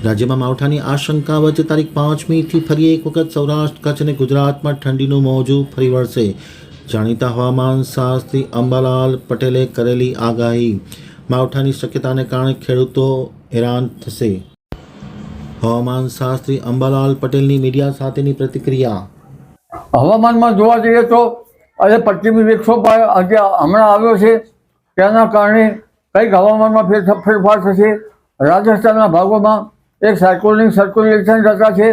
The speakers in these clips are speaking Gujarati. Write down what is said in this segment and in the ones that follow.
રાજ્યમાં માવઠાની આશંકા વચ્ચે તારીખ 5મીથી ફરી એક વખત સૌરાષ્ટ્ર કચ્છ અને ગુજરાતમાં ઠંડીનું મોજું ફરી વળશે। જાણીતા હવામાન શાસ્ત્રી અંબાલાલ પટેલે કરેલી આગાહી। માવઠાની શક્યતાને કારણે ખેડૂતો હેરાન થશે। હવામાન શાસ્ત્રી અંબાલાલ પટેલની મીડિયા સાથેની પ્રતિક્રિયા। હવામાનમાં જોવા જઈએ તો આજે પશ્ચિમી વિક્ષોભ આજે હમણાં આવ્યો છે, તેના કારણે કંઈક હવામાનમાં ફેરફાર થશે। રાજસ્થાનના ભાગોમાં એક સાયક્લોનિક સર્ક્યુલેશન થતા છે।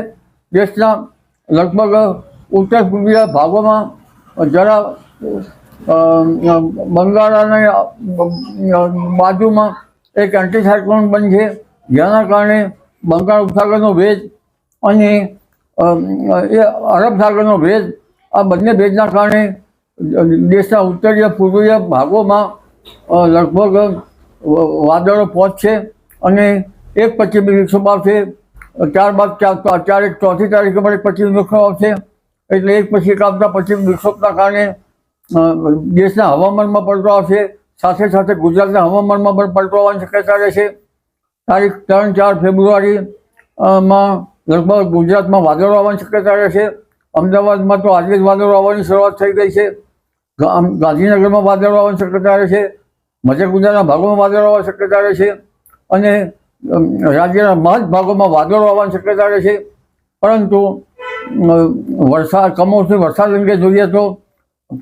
દેશના લગભગ ઉત્તર પૂર્વીય ભાગોમાં જરા બંગાળની બાજુમાં એક એન્ટી સાયક્લોન બનશે, જેના કારણે બંગાળ ઉપસાગરનો ભેજ અને એ અરબ સાગરનો ભેજ, આ બંને ભેજના કારણે દેશના ઉત્તરીય પૂર્વીય ભાગોમાં લગભગ વાદળો પહોંચશે અને એક પશ્ચિમી વિક્ષોભ આવશે। ત્યારબાદ ચોથી તારીખે પણ એક પશ્ચિમી વિક્ષોભ આવશે। એટલે એક પછી એક આવતા પશ્ચિમી વિક્ષોભના કારણે દેશના હવામાનમાં પલટો આવશે, સાથે સાથે ગુજરાતના હવામાનમાં પણ પલટો આવવાની શક્યતા રહેશે। તારીખ 3-4 ફેબ્રુઆરી માં લગભગ ગુજરાતમાં વાદળો આવવાની શક્યતા રહેશે। અમદાવાદમાં તો આજે જ વાદળો આવવાની શરૂઆત થઈ ગઈ છે। ગાંધીનગરમાં વાદળો આવવાની શક્યતા રહેશે। મધ્ય ગુજરાતના ભાગોમાં વાદળો આવવાની શક્યતા રહેશે અને રાજ્યના મહદ ભાગોમાં વાદળો આવવાની શક્યતા રહેશે। પરંતુ કમોસમી વરસાદ અંગે જોઈએ તો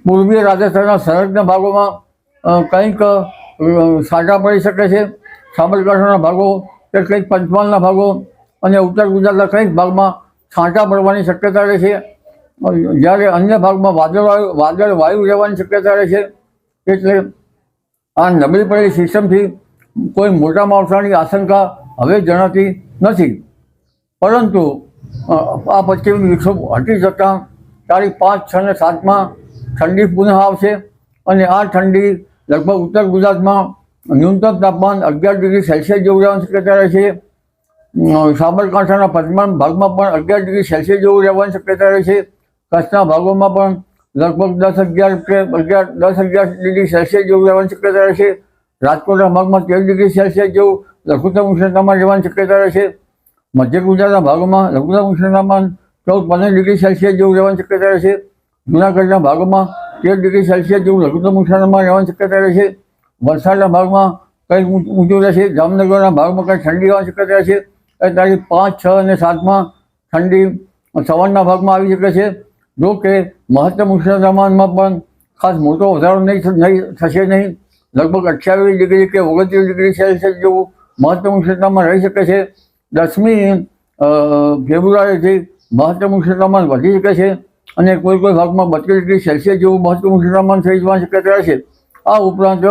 પૂર્વીય રાજસ્થાનના સરહદના ભાગોમાં કંઈક છાંટા પડી શકે છે। સાબરકાંઠાના ભાગો કે કંઈક પંચમહાલના ભાગો અને ઉત્તર ગુજરાતના કંઈક ભાગમાં છાંટા પડવાની શક્યતા રહેશે, જ્યારે અન્ય ભાગમાં વાદળ વાયુ રહેવાની શક્યતા રહેશે। એટલે આ નબળી પડેલી સિસ્ટમથી કોઈ મોટા માવઠાની આશંકા હવે જણાતી નથી। પરંતુ આ પશ્ચિમી વિક્ષોભ હટી જતાં તારીખ 5, 6 અને 7માં ઠંડી પુનઃ આવશે અને આ ઠંડી લગભગ ઉત્તર ગુજરાતમાં ન્યૂનતમ તાપમાન 11 ડિગ્રી સેલ્સિયસ જેવું રહેવાની શક્યતા રહેશે। સાબરકાંઠાના પશ્ચિમ ભાગમાં પણ 11 ડિગ્રી સેલ્સિયસ જેવું રહેવાની શક્યતા રહેશે। કચ્છના ભાગોમાં પણ લગભગ 10-11 ડિગ્રી સેલ્સિયસ જેવું રહેવાની શક્યતા રહેશે। રાજકોટના ભાગમાં 13 ડિગ્રી સેલ્સિયસ જેવું લઘુત્તમ ઉષ્ણતામાન રહેવાની શક્યતા રહેશે। મધ્ય ગુજરાતના ભાગોમાં લઘુત્તમ ઉષ્ણતામાન 14-15 ડિગ્રી સેલ્સિયસ જેવું રહેવાની શક્યતા રહેશે। જૂનાગઢના ભાગોમાં 13 ડિગ્રી સેલ્સિયસ જેવું લઘુત્તમ ઉષ્ણતામાન રહેવાની શક્યતા રહેશે। વલસાડના ભાગમાં કંઈક ઊંચું રહેશે। જામનગરના ભાગમાં કંઈક ઠંડી રહેવાની શક્યતા રહેશે। તારીખ 5, 6 અને 7માં ઠંડી સવારના ભાગમાં આવી શકે છે। જો કે મહત્તમ ઉષ્ણતામાનમાં પણ ખાસ મોટો વધારો થશે નહીં। લગભગ 28 ડિગ્રી કે 29 ડિગ્રી સેલ્સિયસ જેવું મહત્તમ ઉષ્ણતામાન રહી શકે છે। 10મી ફેબ્રુઆરીથી મહત્તમ ઉષ્ણતામાન વધી શકે છે અને કોઈ ભાગમાં 32 ડિગ્રી સેલ્સિયસ જેવું મહત્તમ ઉષ્ણતામાન થઈ જવાની શક્યતા રહેશે। આ ઉપરાંત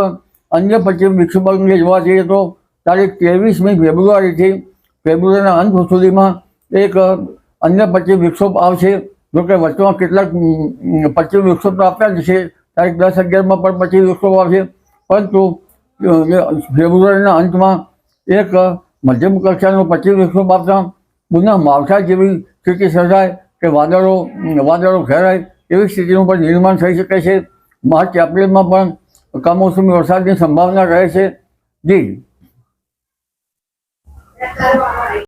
અન્ય પશ્ચિમ વિક્ષોભ અંગે જોવા જઈએ તો તારીખ 23મી ફેબ્રુઆરીથી ફેબ્રુઆરીના અંત સુધીમાં એક અન્ય પશ્ચિમ વિક્ષોભ આવશે। જોકે વચમાં કેટલાક પશ્ચિમ વિક્ષોભ આપતા જ છે। તારીખ 10-11માં પણ પશ્ચિમ વિક્ષોભ આવશે, પરંતુ ફેબ્રુઆરીના અંતમાં એક મધ્યમ કક્ષાનો પશ્ચિમ વિક્ષોભ આપતા પુનઃ માવઠા જેવી સ્થિતિ સર્જાય કે વાદળો ઘેરાય એવી સ્થિતિનું પણ નિર્માણ થઈ શકે છે। માર્ચ એપ્રિલમાં પણ કમોસમી વરસાદની સંભાવના રહે છે। જી।